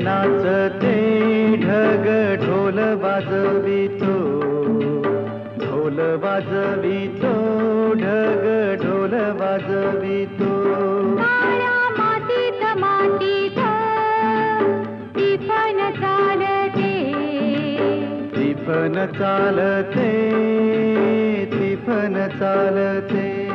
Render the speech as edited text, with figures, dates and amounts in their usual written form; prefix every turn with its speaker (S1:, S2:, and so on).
S1: नाचते ढग ढोल वाजवितो, ढोल वाजवितो ढग ढोल वाजवितो.
S2: काळ्या मातीत मातीत टिपण चालते,
S1: टिपण चालते, टिपण चालते.